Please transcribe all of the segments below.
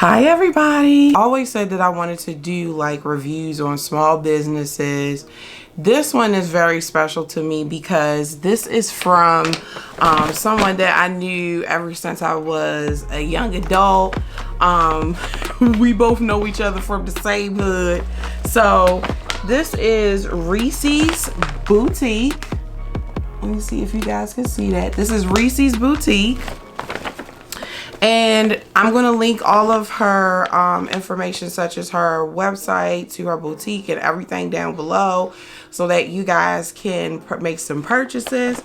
Hi everybody. I always said that I wanted to do like reviews on small businesses. This one is very special to me because this is from someone that I knew ever since I was a young adult. We both know each other from the same hood. So this is Reese's Boutique. Let me see if you guys can see that. This is Reese's Boutique. And I'm going to link all of her information, such as her website to her boutique and everything down below so that you guys can make some purchases.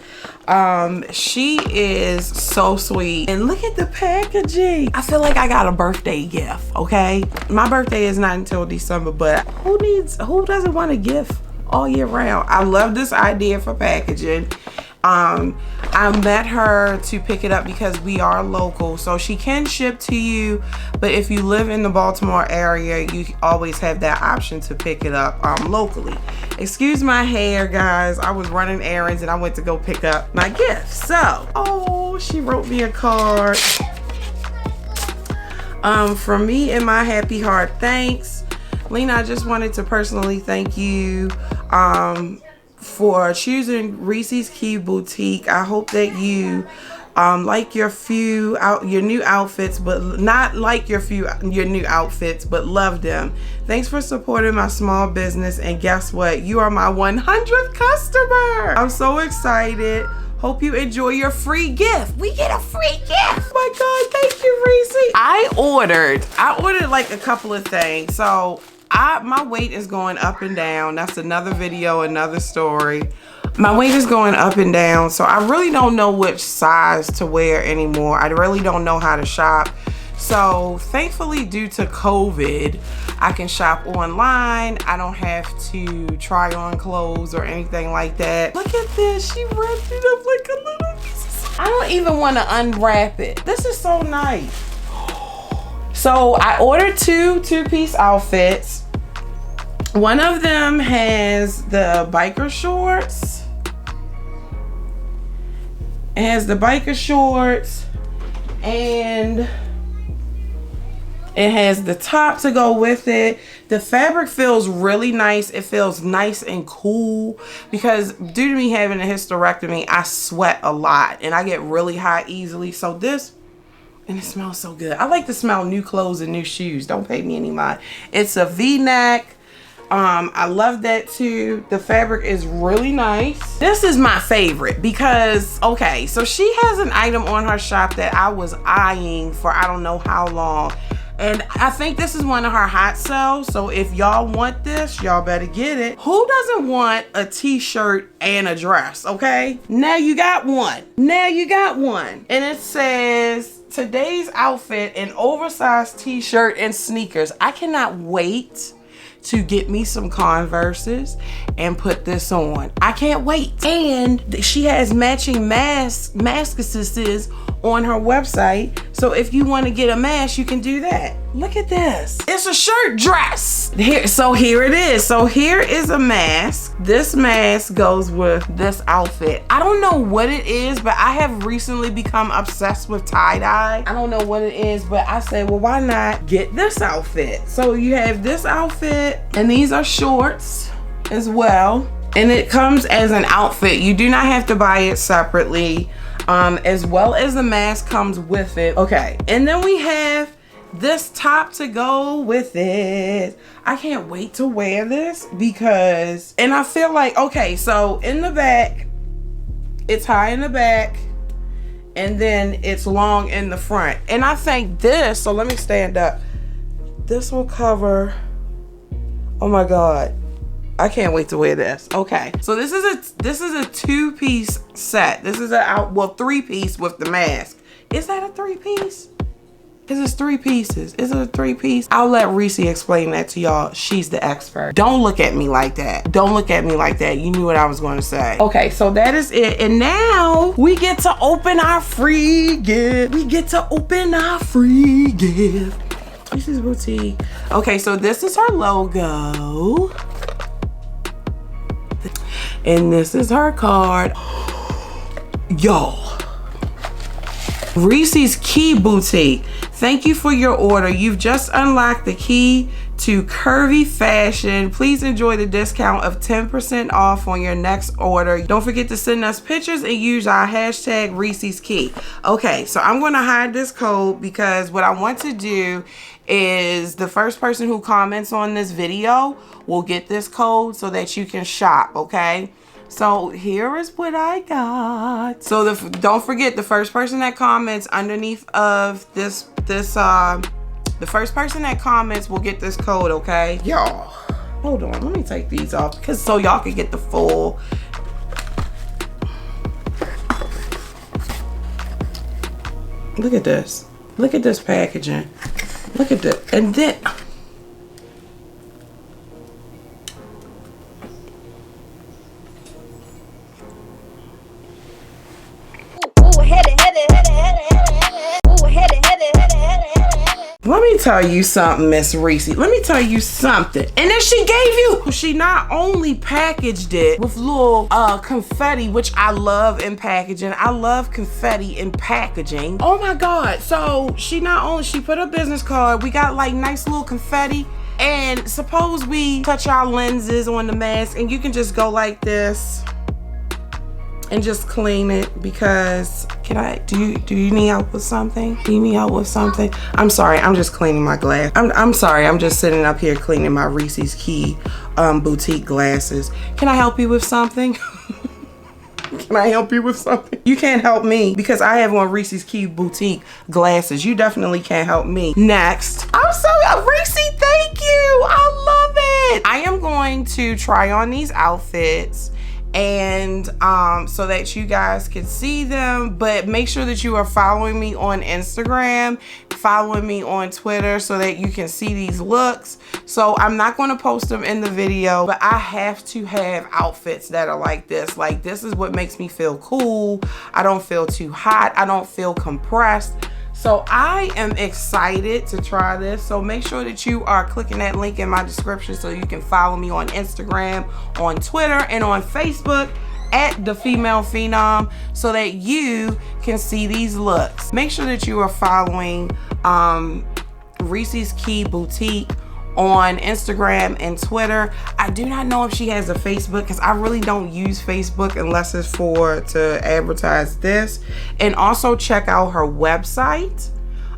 She is so sweet. And look at the packaging. I feel like I got a birthday gift, okay? My birthday is not until December, but who doesn't want a gift all year round? I love this idea for packaging. I met her to pick it up because we are local, so she can ship to you, but if you live in the Baltimore area, you always have that option to pick it up locally. Excuse my hair, guys. I was running errands and I went to go pick up my gift. So, oh, she wrote me a card. From me and my happy heart, thanks. Lena, I just wanted to personally thank you for choosing Reese's Key Boutique. I hope that you like your new outfits, but not like your new outfits, but love them. Thanks for supporting my small business, and guess what? You are my 100th customer. I'm so excited. Hope you enjoy your free gift. We get a free gift. Oh my God, thank you, Reese. I ordered like a couple of things. So my weight is going up and down. That's another video, another story. My weight is going up and down, so I really don't know which size to wear anymore. I really don't know how to shop. So thankfully, due to COVID, I can shop online. I don't have to try on clothes or anything like that. Look at this. She wrapped it up like a little piece. I don't even want to unwrap it. This is so nice. So I ordered two-piece outfits. One of them has the biker shorts. It has the biker shorts and it has the top to go with it. The fabric feels really nice. It feels nice and cool because due to me having a hysterectomy, I sweat a lot and I get really hot easily. So this, and it smells so good. I like to smell new clothes and new shoes. Don't pay me any mind. It's a V-neck. I love that too. The fabric is really nice. This is my favorite because, okay, so she has an item on her shop that I was eyeing for I don't know how long. And I think this is one of her hot sells. So if y'all want this, y'all better get it. Who doesn't want a t-shirt and a dress, okay? Now you got one. Now you got one. And it says, today's outfit, an oversized t-shirt and sneakers. I cannot wait to get me some Converses and put this on. I can't wait. And she has matching maskesses on her website. So if you want to get a mask, you can do that. Look at this. It's a shirt dress. So here it is. So here is a mask. This mask goes with this outfit. I don't know what it is, but I have recently become obsessed with tie-dye. I don't know what it is, but I said, well, why not get this outfit? So you have this outfit, and these are shorts as well. And it comes as an outfit. You do not have to buy it separately. As well as the mask comes with it. Okay, and then we have this top to go with it. I can't wait to wear this because, and I feel like, okay, so in the back, it's high in the back, and then it's long in the front. And I think this, so let me stand up. This will cover, oh my God. I can't wait to wear this. Okay, so this is a two-piece set. This is a three-piece with the mask. Is that a three-piece? Because it's three pieces. Is it a three-piece? I'll let Reese explain that to y'all. She's the expert. Don't look at me like that. Don't look at me like that. You knew what I was going to say. Okay, so that is it. And now we get to open our free gift. We get to open our free gift. Reese's Boutique. Okay, so this is her logo. And this is her card. Y'all, Reese's Key Boutique. Thank you for your order. You've just unlocked the key to curvy fashion. Please enjoy the discount of 10% off on your next order. Don't forget to send us pictures and use our hashtag Reese's Key. Okay, so I'm gonna hide this code because what I want to do is the first person who comments on this video will get this code so that you can shop, okay? So here is what I got. So don't forget, the first person that comments underneath of the first person that comments will get this code, okay? Y'all, hold on, let me take these off because so y'all can get the full. Look at this. Look at this packaging. Look at this. And then let me tell you something, Miss Reese. Let me tell you something. And then she not only packaged it with little confetti, which I love in packaging. I love confetti in packaging. Oh my God. So she put a business card. We got like nice little confetti. And suppose we touch our lenses on the mask and you can just go like this and just clean it because do you need help with something? Do you need help with something? I'm sorry, I'm just cleaning my glass. I'm sorry, I'm just sitting up here cleaning my Reese's Key Boutique glasses. Can I help you with something? Can I help you with something? You can't help me because I have on Reese's Key Boutique glasses. You definitely can't help me. Next, Reese, thank you. I love it. I am going to try on these outfits and so that you guys can see them, but make sure that you are following me on Instagram, following me on Twitter so that you can see these looks. So I'm not going to post them in the video, but I have to have outfits that are like this. Like, this is what makes me feel cool. I don't feel too hot. I don't feel compressed. So I am excited to try this. So make sure that you are clicking that link in my description so you can follow me on Instagram, on Twitter, and on Facebook at The Female Phenom so that you can see these looks. Make sure that you are following Reese's Key Boutique on Instagram and Twitter. I do not know if she has a Facebook because I really don't use Facebook unless it's to advertise this. And also check out her website.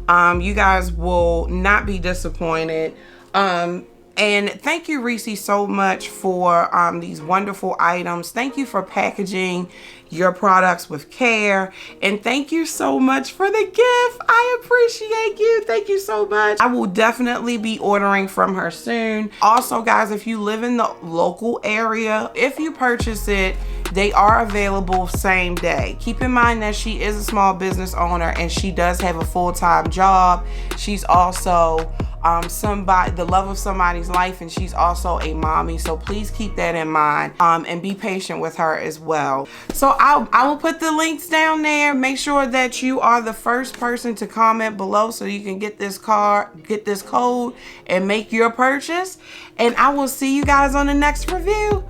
You guys will not be disappointed. And thank you, Reese, so much for these wonderful items. Thank you for packaging your products with care. And thank you so much for the gift. I appreciate you. Thank you so much. I will definitely be ordering from her soon. Also, guys, if you live in the local area, if you purchase it, they are available same day. Keep in mind that she is a small business owner and she does have a full-time job. She's also the love of somebody's life, and she's also a mommy, so please keep that in mind and be patient with her as well. So I will put the links down there. Make sure that you are the first person to comment below so you can get this code and make your purchase, and I will see you guys on the next review.